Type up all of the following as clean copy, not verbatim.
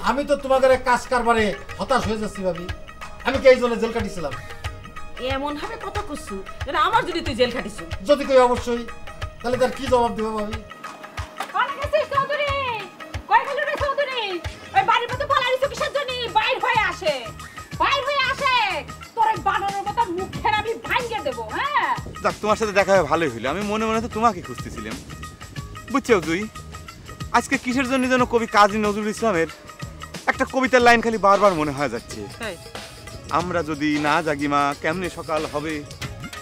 আমি তো তোমাদের কাজ কারবারে হতাশ হয়ে যাচ্ছি ভাবি। আমি কি এই জন্য জেল কাটিছিলাম? এমন ভাবে কথা কইছু এটা আমার যদি তুই জেল খাটিছু যদি কই অবশ্যই, তাহলে তার কি জবাব দেবো ভাবি? কোন গেছিস চৌধুরী? কই গেল রে চৌধুরী? ওই বাড়ির মধ্যে পালাইছ কিসের জন্য? বাইর হয়ে আসে, বাইর হয়ে আসে। তোর এই বানরের মতো মুখের আমি ভাঙিয়ে দেব। হ্যাঁ যাক, তোমার সাথে দেখা হয়ে ভালোই হইলো। আমি মনে মনে তো তোমাকে খুঁজতেছিলাম। বুঝছো তুই আজকে কিসের জন্য যেন কবি কাজী নজরুল ইসলামের একটা কবিতার লাইন খালি বারবার মনে হয়ে যাচ্ছে। আমরা যদি না জাগি মা কেমনে সকাল হবে,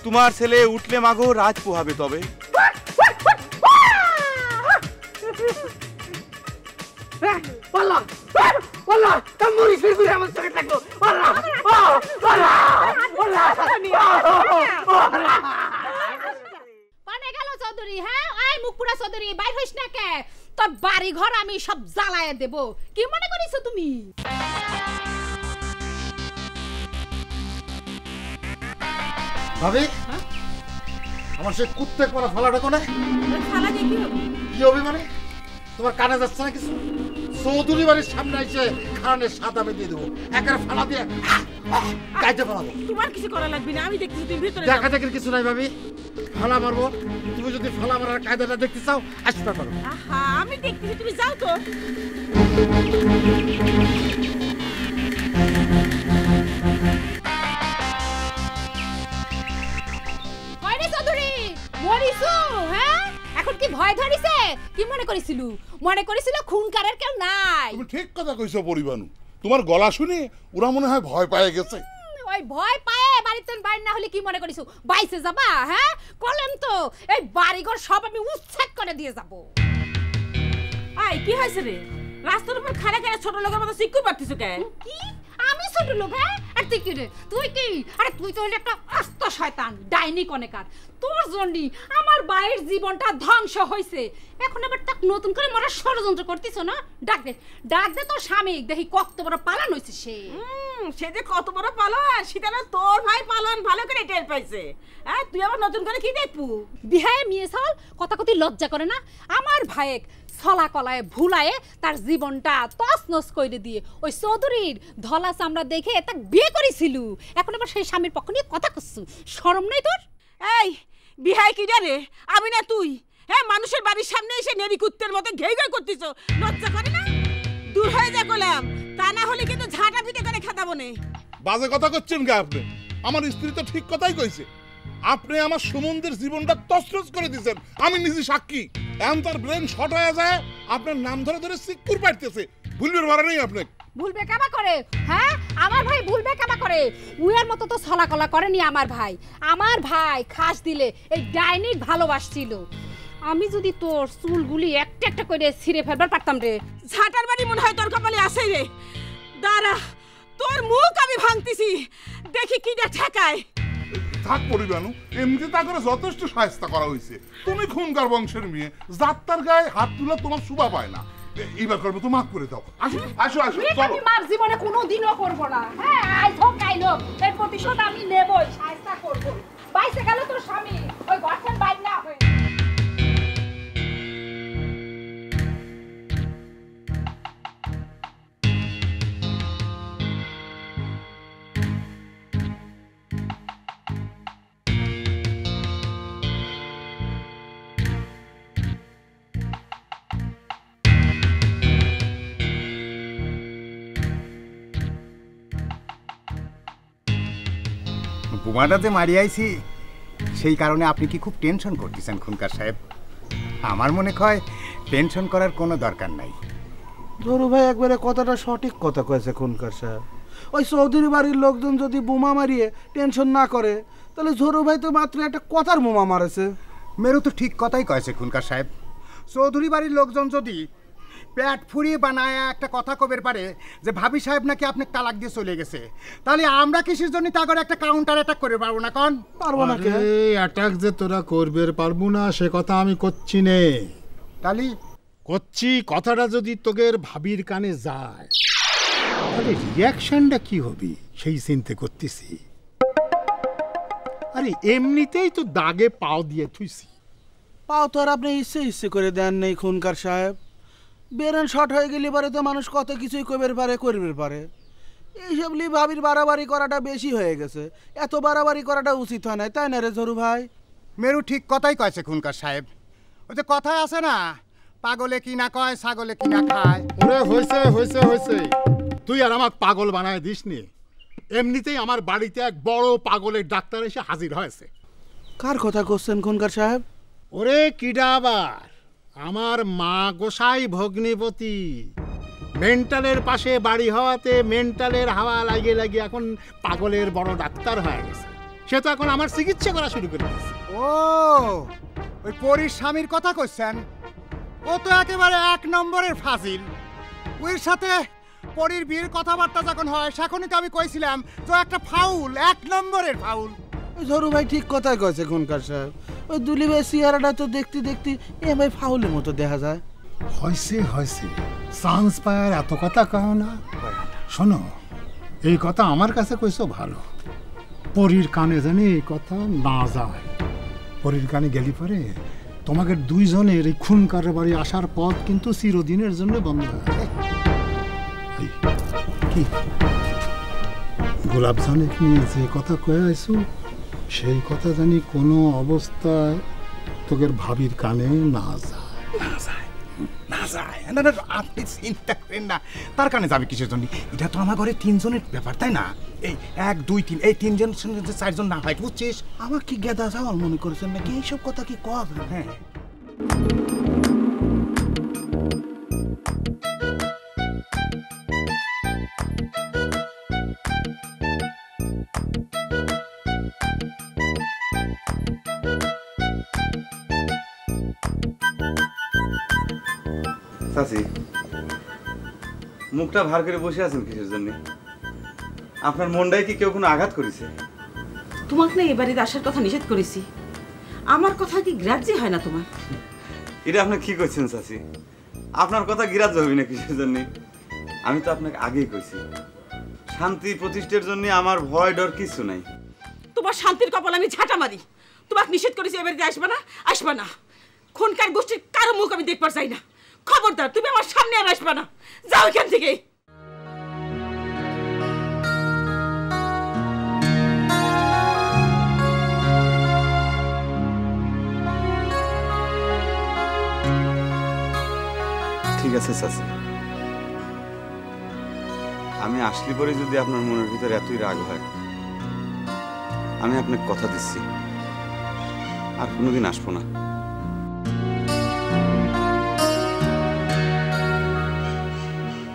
তোমার ছেলে উঠলে মাগো রাজ পোহাবে তবে। পানে গেল চৌধুরী? হ্যাঁ আই মুখপুরা চৌধুরী, বাইর হইস না কে? তোর বাড়ি ঘর আমি সব জ্বালায় দেব। কি মনে করিস তুমি? ভাবি আমার সে কুত্তে করা ফালাটা কোনে? ফালা দিয়ে কি হবে? কি হবে মানে? তোমার কানে যাচ্ছে না কিছু? চৌধুরী বাড়ির সামনে এসে খানের স্বাদ আমি দিয়ে দেবো, একেবারে ফালা দিয়ে গাইতে ফালাবো। তোমার কিছু করা লাগবে না, আমি দেখতেছি তুমি ভিতরে দেখা দেখির কিছু নাই ভাবি, ফালা মারবো। তুমি যদি ফালা মারার কায়দাটা দেখতে চাও আসতে পারো। আহা আমি দেখতেছি, তুমি যাও তো। কয়রে চৌধুরী মরিসু? হ্যাঁ এখন কি ভয় ধরিছে? কি মনে করিছিল? মনে করিছিল খুনকারের কেউ নাই? তুমি ঠিক কথা কইছো পরিবানু, তোমার গলা শুনে ওরা মনে হয় ভয় পেয়ে গেছে। ওই ভয় পায়ে বাড়িতে বাইর না হলে কি মনে করিস বাইসে যাবা? হ্যাঁ কলম তো এই বাড়িঘর সব আমি উচ্ছেদ করে দিয়ে যাব। আই কি হইছে রে? রাস্তার উপর খাড়া খাড়া ছোট লোকের মতো সিক্কু পারতিস কেন? কি আমি ছোট লোক? হ্যাঁ আর তুই কি রে? তুই কি? আরে তুই তো হলি একটা আস্ত শয়তান, ডাইনি কনেকার। তোর জন্যই আমার বাইরের জীবনটা ধ্বংস হইছে। এখন আবার তাক নতুন করে মরার ষড়যন্ত্র করতিস না? ডাক দে, ডাক দে তোর স্বামী, দেখি কত বড় পালান হইছে সে। সে যে কত বড় পালান সেটা না তোর ভাই পালান ভালো করে টের পাইছে। হ্যাঁ তুই আবার নতুন করে কি দেখবু? বিহায়ে মেয়ে সাল কথা কতি লজ্জা করে না? আমার ভাইয়েক ছলা কলায় ভুলায়ে তার জীবনটা তছনছ করে দিয়ে ওই চৌধুরীর ধলা চামড়া দেখে তাকে বিয়ে করেছিল। এখন আবার সেই স্বামীর পক্ষ নিয়ে কথা করছু, শরম নেই তোর? এই বিহাই কি রে? আমি না তুই? হ্যাঁ মানুষের বাড়ির সামনে এসে নেড়ি কুত্তের মতো ঘেই ঘেই করতিস, লজ্জা করে না? দূর হয়ে যা কলাম, তা না হলে কিন্তু ঝাঁটা পিটে করে খাতাবো নে। বাজে কথা করছেন কে আপনি? আমার স্ত্রী তো ঠিক কথাই কইছে। আপনি আমার সুমনদের জীবনটা তছনছ করে দিয়েছেন, আমি নিজে সাক্ষী। এখন তার ব্রেন শর্ট হয়ে যায়, আপনার নাম ধরে ধরে সিক্কুর পাইতেছে। ভুলবের মারা নেই আপনি। ভুলবে কাবা করে? হ্যাঁ আমার ভাই ভুলবে কাবা করে? উয়ার মতো তো ছলাকলা করেনি আমার ভাই। আমার ভাই খাস দিলে এই ডাইনির ভালোবাসছিল। আমি যদি তোর চুলগুলি একটা একটা করে ছিঁড়ে ফেলবার পারতাম রে। ঝাঁটার বাড়ি মনে হয় তোর কপালে আসে রে। দাঁড়া তোর মুখ আমি ভাঙতেছি, দেখি কি না ঠেকায়। থাক পরিবানু, এমনিতে তা করে যথেষ্ট সাহায্য করা হয়েছে। তুমি খুনকার বংশের মেয়ে, যাত্রার গায়ে হাত তুলে তোমার শোভা পায় না। এইবার করবো তো মাফ করে দাও। আসো আসো আসো চলো। আমি মার জীবনে কোনোদিনও করব না। হ্যাঁ আই হোক আইলো এর প্রতিশোধ আমি নেবই, সাহায্য করব। বাইসে গেল তোর স্বামী ওই ঘরটার বাইরে না হয়ে। বোমাটা যে মারি আইছি সেই কারণে আপনি কি খুব টেনশন করতেছেন খুনকার সাহেব? আমার মনে হয় টেনশন করার কোনো দরকার নাই। ধরু ভাই একবারে কথাটা সঠিক কথা কয়েছে খুনকার সাহেব। ওই চৌধুরী বাড়ির লোকজন যদি বোমা মারিয়ে টেনশন না করে তাহলে ঝরু ভাই তো মাত্র একটা কথার বোমা মারেছে। মেরু তো ঠিক কথাই কয়েছে খুনকার সাহেব। চৌধুরী বাড়ির লোকজন যদি পেট ফুরিয়ে বানায় একটা কথা কবের পারে যে ভাবি সাহেব নাকি আপনি তালাক দিয়ে চলে গেছে, তাহলে আমরা কিসের জন্য তাগর একটা কাউন্টার অ্যাটাক করে পারবো না? কোন পারবো না? কে অ্যাটাক যে তোরা করবে পারবো না সে কথা আমি করছি নে। তাহলে করছি কথাটা যদি তোদের ভাবির কানে যায় তাহলে রিয়াকশনটা কি হবে সেই চিন্তা করতেছি। আরে এমনিতেই তো দাগে পাও দিয়ে থুইছি। পাও তো আর আপনি ইচ্ছে ইচ্ছে করে দেন নেই খুনকার সাহেব। বেরেন শর্ট হয়ে গেলে পারে তো মানুষ কত কিছুই কবের পারে করবে পারে। এইসব নিয়ে ভাবির বাড়াবাড়ি করাটা বেশি হয়ে গেছে, এত বাড়াবাড়ি করাটা উচিত হয় না, তাই না রে ঝরু ভাই? মেরু ঠিক কথাই কয়েছে খুনকার সাহেব। ওই যে কথায় আছে না, পাগলে কি না কয় ছাগলে কি না খায়। ওরে হয়েছে হয়েছে হয়েছে, তুই আর আমার পাগল বানায় দিস নি। এমনিতেই আমার বাড়িতে এক বড় পাগলের ডাক্তার এসে হাজির হয়েছে। কার কথা করছেন খুনকার সাহেব? ওরে কিডা আবার, আমার মা গোসাই ভগ্নিপতি। মেন্টালের পাশে বাড়ি হওয়াতে মেন্টালের হাওয়া লাগিয়ে লাগিয়ে এখন পাগলের বড় ডাক্তার হয়ে গেছে। সে তো এখন আমার চিকিৎসা করা শুরু করে দিয়েছে। ও ওই পরীর স্বামীর কথা কইছেন? ও তো একেবারে এক নম্বরের ফাজিল। ওর সাথে পরীর বিয়ের কথাবার্তা যখন হয় সেখনই তো আমি কইছিলাম তো একটা ফাউল, এক নম্বরের ফাউল। ওই ঝরু ভাই ঠিক কথাই কয়েছে খুনকার সাহেব। ওই দুলি ভাই চেহারাটা তো দেখতে দেখতে এ ভাই ফাউলের মতো দেখা যায়। হয়েছে হয়েছে, চান্স পায় এত কথা কও না। শোনো, এই কথা আমার কাছে কইছো ভালো, পরীর কানে জানি এই কথা না যায়। পরীর কানে গেলি পরে তোমাকে দুইজনের এই খুনকারের বাড়ি আসার পথ কিন্তু চিরদিনের জন্য বন্ধ হয়ে যাবে। কি গোলাপ জানে নিয়ে যে কথা কয়ে আইসু, সেই কথা জানি কোনো অবস্থায় তোদের ভাবির কানে না যায়। না যায় না যায় না না, আপনি চিন্তা করেন না। তার কারণে যাবে কিসের জন্য? এটা তো আমার ঘরে তিনজনের ব্যাপার, তাই না? এই 1 2 3, এই তিনজন যে চারজন না হয়, বুঝছিস? আমার কি গেদা যাওয়াল মনে করেছেন নাকি? এইসব কথা কি কওয়া যায়? হ্যাঁ, চাচি, মুখটা ভার করে বসে আছেন কিসের জন্য? আপনার মনটাই কি কেউ কোনো আঘাত করেছে? তোমাকে না এই বাড়িতে আসার কথা নিষেধ করেছি, আমার কথা কি গ্রাহ্য হয় না তোমার? এটা আপনি কি করছেন চাচি? আপনার কথা গ্রাহ্য হবি না কিসের জন্য? আমি তো আপনাকে আগেই কইছি, শান্তি প্রতিষ্ঠার জন্য আমার ভয় ডর কিছু নাই। তোমার শান্তির কপাল আমি ঝাঁটা মারি। তোমাকে নিষেধ করেছি এ বাড়িতে আসবে না, আসবে না। খুনকার গোষ্ঠীর কারো মুখ আমি দেখবার চাই না। খবরদার, তুমি আমার সামনে আর আসবে না, যাও এখান থেকে। ঠিক আছে চাচি, আমি আসলে পরে যদি আপনার মনের ভিতরে এতই রাগ হয়, আমি আপনাকে কথা দিচ্ছি আর কোনোদিন আসবো না।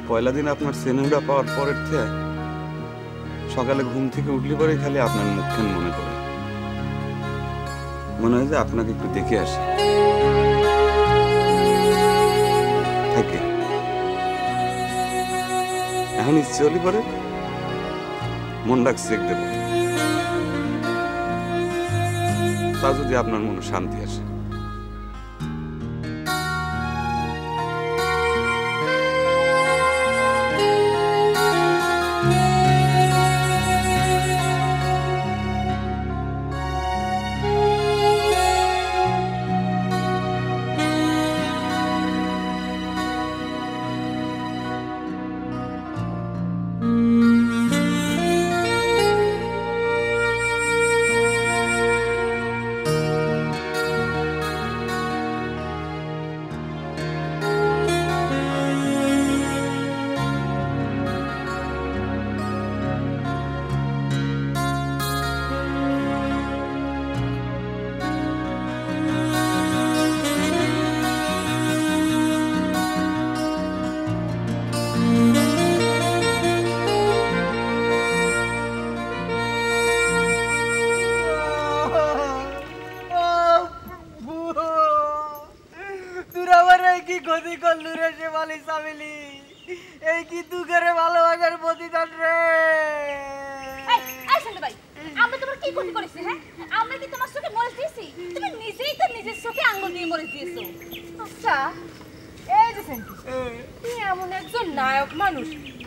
পয়লা দিন আপনার সেনুটা পাওয়ার পরের থেকে সকালে ঘুম থেকে উঠলে পরে খালি আপনার মুখখান মনে পড়ে। মনে হয় যে আপনাকে একটু দেখে আসি। থাকে এখন ইচ্ছে হলি পরে মন ডাক চেক দেব, তা যদি আপনার মনে শান্তি আসে।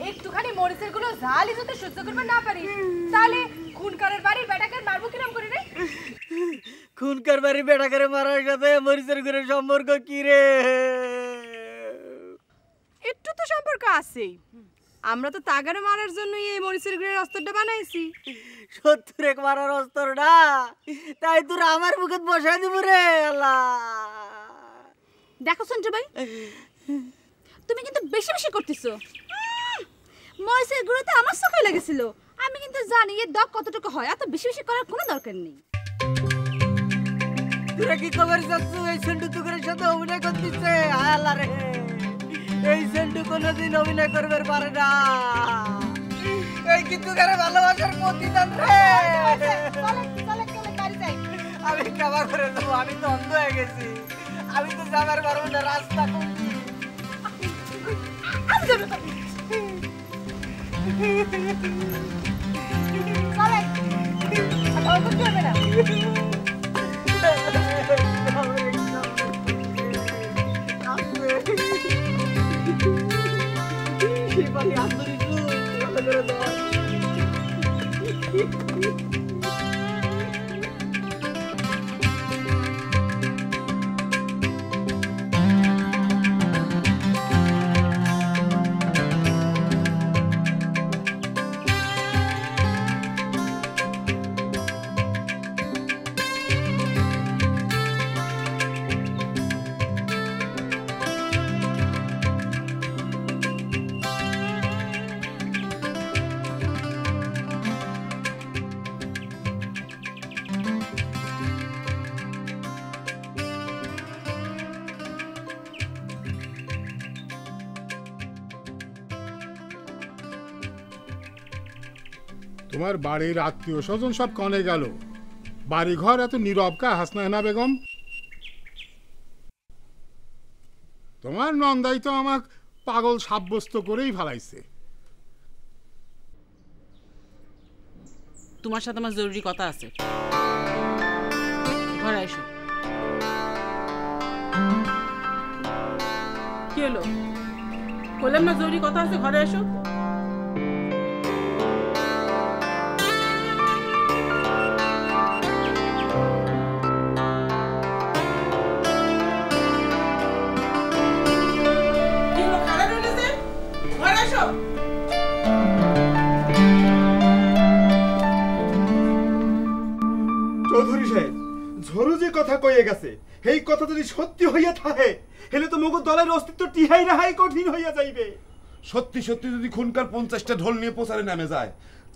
একটুখানি মরিচের গুলো ঝালই যদি সহ্য করবে না পারি, তাহলে খুনকারের বাড়ির বেটাকে মারবো কিরম করে রে? খুনকার বাড়ির বেটাকে মারার সাথে মরিচের গুলোর সম্পর্ক কি রে? তো সম্পর্ক আছেই। আমরা তো তাগারে মারার জন্যই এই মরিচের গুঁড়ের অস্ত্রটা বানাইছি। শত্রুরে মারার অস্ত্র না, তাই তোর আমার মুখে বসাই দিব রে। আল্লাহ দেখো সঞ্জু ভাই, তুমি কিন্তু বেশি বেশি করতেছো। মরিচের গুঁড়োতে আমার চোখে লেগেছিল। আমি কিন্তু জানি এর দাগ কতটুকু হয়, এত বেশি বেশি করার কোনো দরকার নেই। তোরা কি খবর যাচ্ছ? এই সেন্টু তুকের সাথে অভিনয় করতেছে। হায় আল্লাহ রে, এই সেন্টু কোনোদিন অভিনয় করবে পারে না। এই কিন্তু ভালোবাসার প্রতিদান রে। আমি ক্ষমা করে দেবো, আমি তো অন্ধ হয়ে গেছি, আমি তো যাবার পারবো না। রাস্তা কোনটি? তোমার বাড়ির আত্মীয় স্বজন সব কনে গেল? বাড়ি ঘর এত নীরব কা হাসনায়না বেগম? তোমার নন্দাই তো আমাক পাগল সাব্যস্ত করেই ফেলাইছে। তোমার সাথে আমার জরুরি কথা আছে, ঘরে এসো। কি হলো? বললাম না জরুরি কথা আছে, ঘরে এসো। চৌধুরী সাহেব, ঝরু যে কথা কইয়ে গেছে এই কথা যদি সত্যি হইয়া থাকে, হেলে তো মগো দলের অস্তিত্ব টিহাই রাহাই কঠিন হইয়া যাইবে। সত্যি সত্যি যদি খুনকার 50টা ঢোল নিয়ে প্রচারে নামে যায়,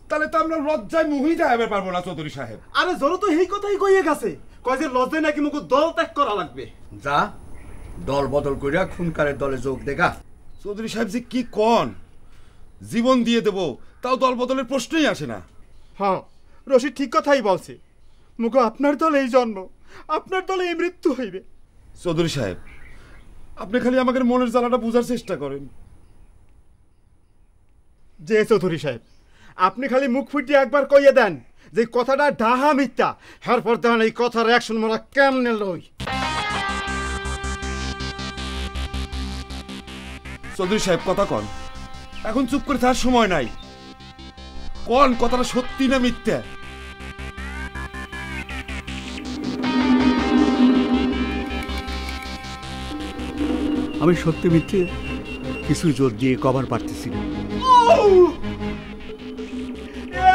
তাহলে তো আমরা লজ্জায় মুহিত দেখাবে পারবো না চৌধুরী সাহেব। আরে ঝরু তো এই কথাই কইয়ে গেছে, কয় যে লজ্জায় নাকি মগো দল ত্যাগ করা লাগবে। যা দল বদল কইরা খুনকারের দলে যোগ দেখা। চৌধুরী সাহেব যে কি কন, জীবন দিয়ে দেব তাও দল বদলের প্রশ্নই আসে না। হ্যাঁ, রশিদ ঠিক কথাই বলছে। মুখো আপনার দলে এই জন্ম, আপনার দলে এই মৃত্যু হইবে। চৌধুরী সাহেব, আপনি খালি আমাদের মনের জ্বালাটা বোঝার চেষ্টা করেন। যে চৌধুরী সাহেব, আপনি খালি মুখ ফুটিয়ে একবার কইয়ে দেন যে কথাটা ডাহা মিথ্যা, এরপর দেন এই কথার অ্যাকশন মোরা কেমনে লই। চৌধুরী সাহেব কথা কন, এখন চুপ করে থাকার সময় নাই। কন কথাটা সত্যি না মিথ্যা? আমি সত্যি মিথ্যে কিছু জোর দিয়ে কভার পারতেছি না।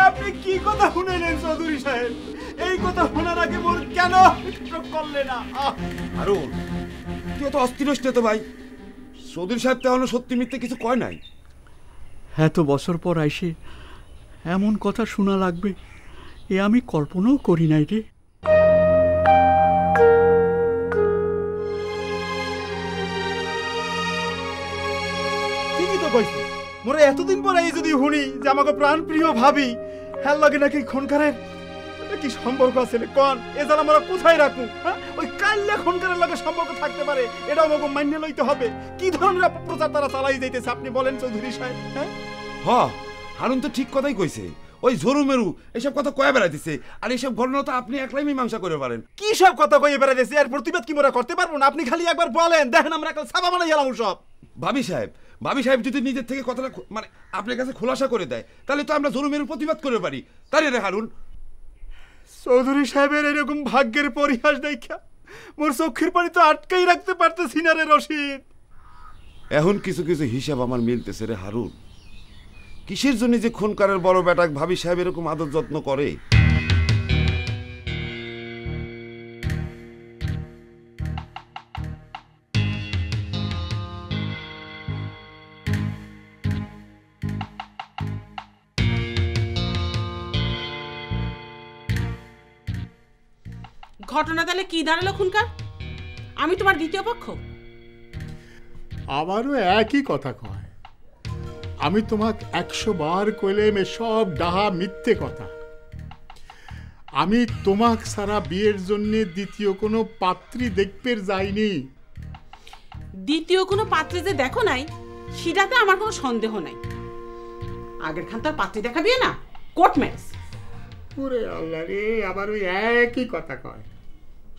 আপনি কি কথা শুনেলেন চৌধুরী সাহেব? এই কথা শোনার আগে মোর কেন করলে না? আরো তুই তো অস্থির হস তো ভাই। চৌধুরী সাহেব তাহলে সত্যি মিথ্যে কিছু কয় নাই। এত বছর পর আইসে এমন কথা শোনা লাগবে এ আমি কল্পনাও করি নাই রে। ঠিকই তো কইছে, মোরা এতদিন পরে এই যদি শুনি যে আমাকে প্রাণ প্রিয় ভাবি হ্যাঁ লাগে নাকি খুনকারের কি সম্পর্ক আছে কোন, এ জানা আমরা কোথায় রাখবো? হ্যাঁ, ওই কাল্লা খুনকারের লগে সম্পর্ক থাকতে পারে, এটা আমাকে মান্য লইতে হবে। কি ধরনের প্রচার তারা চালাই যাইতেছে আপনি বলেন চৌধুরী সাহেব? হ্যাঁ, হারুন তো ঠিক কথাই কইছে। ওই ঝরু মেরু এসব কথা কয়ে বেড়াইতেছে, আর এইসব ঘটনা তো আপনি একলাই মীমাংসা করে পারেন। কি সব কথা কয়ে বেড়াইতেছে, এর প্রতিবাদ কি মোরা করতে পারবো না? আপনি খালি একবার বলেন, দেখেন আমরা কাল ছাপা বানাই গেলাম সব। ভাবি সাহেব যদি নিজের থেকে কথাটা মানে আপনার কাছে খোলাসা করে দেয়, তাহলে তো আমরা ঝরু মেরু প্রতিবাদ করে পারি, তাই রে হারুন? চৌধুরী সাহেবের এরকম ভাগ্যের পরিহাস দেখা মোর চোখের পানি তো আটকাই রাখতে পারতেছি না রে রশিদ। এখন কিছু কিছু হিসাব আমার মিলতেছে রে হারুন। কিসের জন্য যে খুনকারের বড় বেটা ভাবি সাহেব এরকম আদর যত্ন করে? ঘটনা তাহলে কি দাঁড়ালো খুনকার? আমি তোমার দ্বিতীয় পক্ষ? আবারও একই কথা কয়। আমি তোমাকে 100 বার কইলাম সব ডাহা মিথ্যে কথা। আমি তোমাক সারা বিয়ের জন্য দ্বিতীয় কোনো পাত্রী দেখতে যাইনি। দ্বিতীয় কোনো পাত্রী যে দেখো নাই সেটাতে আমার কোনো সন্দেহ নাই। আগের খান তার পাত্রী দেখাবি না, কোর্ট ম্যারেজ। ওরে আল্লাহ রে, আবার ওই একই কথা কয়।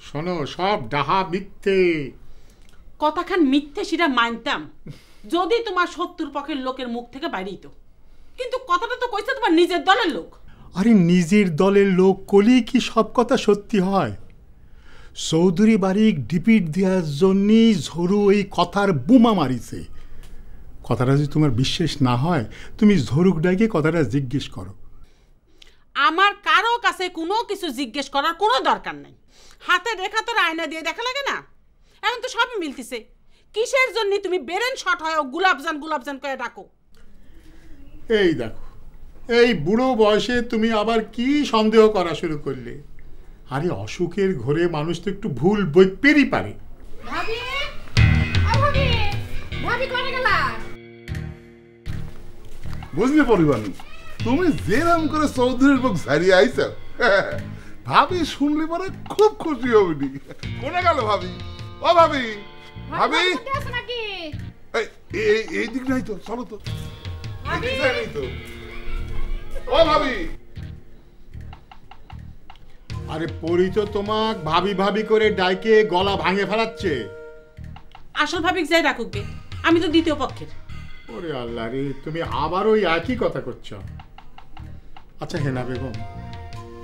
শোনো, সব ডাহা মিথ্যে। কথাখান মিথ্যে সেটা মানতাম যদি তোমার 70 পক্ষের লোকের মুখ থেকে বাইরেই। কিন্তু কথাটা তো কইছে তোমার নিজের দলের লোক। আরে নিজের দলের লোক কলি কি সব কথা সত্যি হয়? চৌধুরী বাড়ি ডিপিট দেওয়ার জন্যই ঝরু এই কথার বোমা মারিছে। কথাটা যদি তোমার বিশ্বাস না হয় তুমি ঝরুক ডাকে কথাটা জিজ্ঞেস করো। আমার কারো কাছে কোনো কিছু জিজ্ঞেস করার কোনো দরকার নাই। হাতে রেখা তোর আয়না দিয়ে দেখা লাগে না? এখন তো সবই মিলতেছে। কিসের জন্য তুমি বেরেন শট হয় গুলাবজান গুলাবজান করে ডাকো? এই দেখো, এই বুড়ো বয়সে তুমি আবার কি সন্দেহ করা শুরু করলে? আরে অসুখের ঘরে মানুষ তো একটু ভুল বইতেই পারে। ভাবি, ও ভাবি, ভাবি কোনে গেলা? বুঝলি পরিবার, তুমি যেরাম করে চৌধুরীর মুখ ঝাড়িয়ে আইছো, ভাবি শুনলে পরে খুব খুশি হবি। কোনে গেল ভাবি? ও ভাবি, ভাবি নাকি এই দিক নাই তো, চলো তো। ও ভাবি, আরে পরি তো তোমাক ভাবি ভাবি করে ডাইকে গলা ভাঙে ফেলাচ্ছে। আসল ভাবি যাই রাখুক গে, আমি তো দ্বিতীয় পক্ষের। ওরে আল্লাহ রে, তুমি আবার ওই একই কথা করছো। আচ্ছা হেনা বেগম,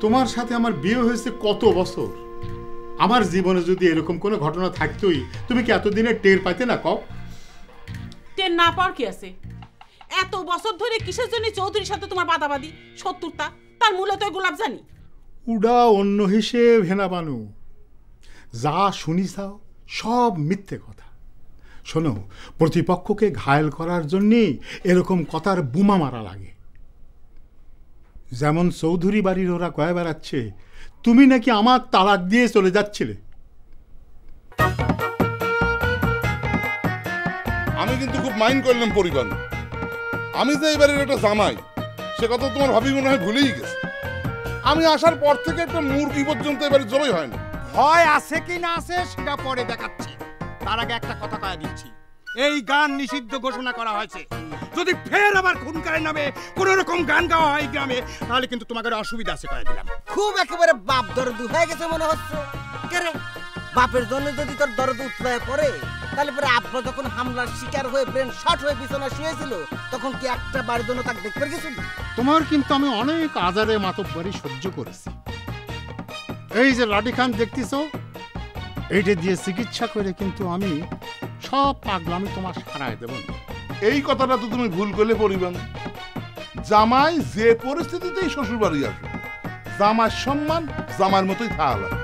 তোমার সাথে আমার বিয়ে হয়েছে কত বছর। আমার জীবনে যদি এরকম কোনো ঘটনা থাকতোই তুমি কি এতদিনে টের পাইতে না? কও টের না পাওয়ার কি আছে? এত বছর ধরে কিসের জন্য চৌধুরীর সাথে তোমার বাদাবাদি? 70টা তার মূলত গোলাপ জানি। উডা অন্য হিসেব হেনা বানু, যা শুনিছাও সব মিথ্যে কথা। শোনো, প্রতিপক্ষকে ঘায়েল করার জন্যে এরকম কথার বোমা মারা লাগে। যেমন চৌধুরী বাড়ির ওরা কয়ে বেড়াচ্ছে তুমি নাকি আমার তালাক দিয়ে চলে যাচ্ছিলে। আমি কিন্তু খুব মাইন্ড করলাম পরিবার। আমি যে এই বাড়ির একটা জামাই, সে কথা তোমার ভাবি মনে হয় ভুলেই গেছে। আমি আসার পর থেকে একটা মুরগি পর্যন্ত এবারে জবাই হয়নি। ভয় আছে কি না আছে সেটা পরে দেখাচ্ছি। তার আগে একটা কথা কয়ে দিচ্ছি, এই গান নিষিদ্ধ ঘোষণা করা হয়েছে। যদি ফের আবার খুনকারের নামে কোন রকম গান গাওয়া হয় গ্রামে, তাহলে কিন্তু তোমাকে অসুবিধা আছে কয়ে দিলাম। খুব একেবারে বাপ দরদ হয়ে গেছে মনে হচ্ছে। কেরে বাপের জন্য যদি তোর দরদ উতলায় পড়ে, তাহলে পরে আব্বা যখন হামলার শিকার হয়ে ব্রেন শট হয়ে বিছানা শুয়েছিল, তখন কি একটা বাড়ির জন্য তাকে দেখতে গেছিল? তোমার কিন্তু আমি অনেক আজারে মাতব্বরি সহ্য করেছি। এই যে লাঠি খান দেখতেছ, এইটা দিয়ে চিকিৎসা করে কিন্তু আমি সব পাগলামি তোমার সারায় দেব না। এই কথাটা তো তুমি ভুল করলে পরিবার। জামাই যে পরিস্থিতিতেই শ্বশুর বাড়ি আসবে, জামার সম্মান জামার মতোই থাকা লাগে।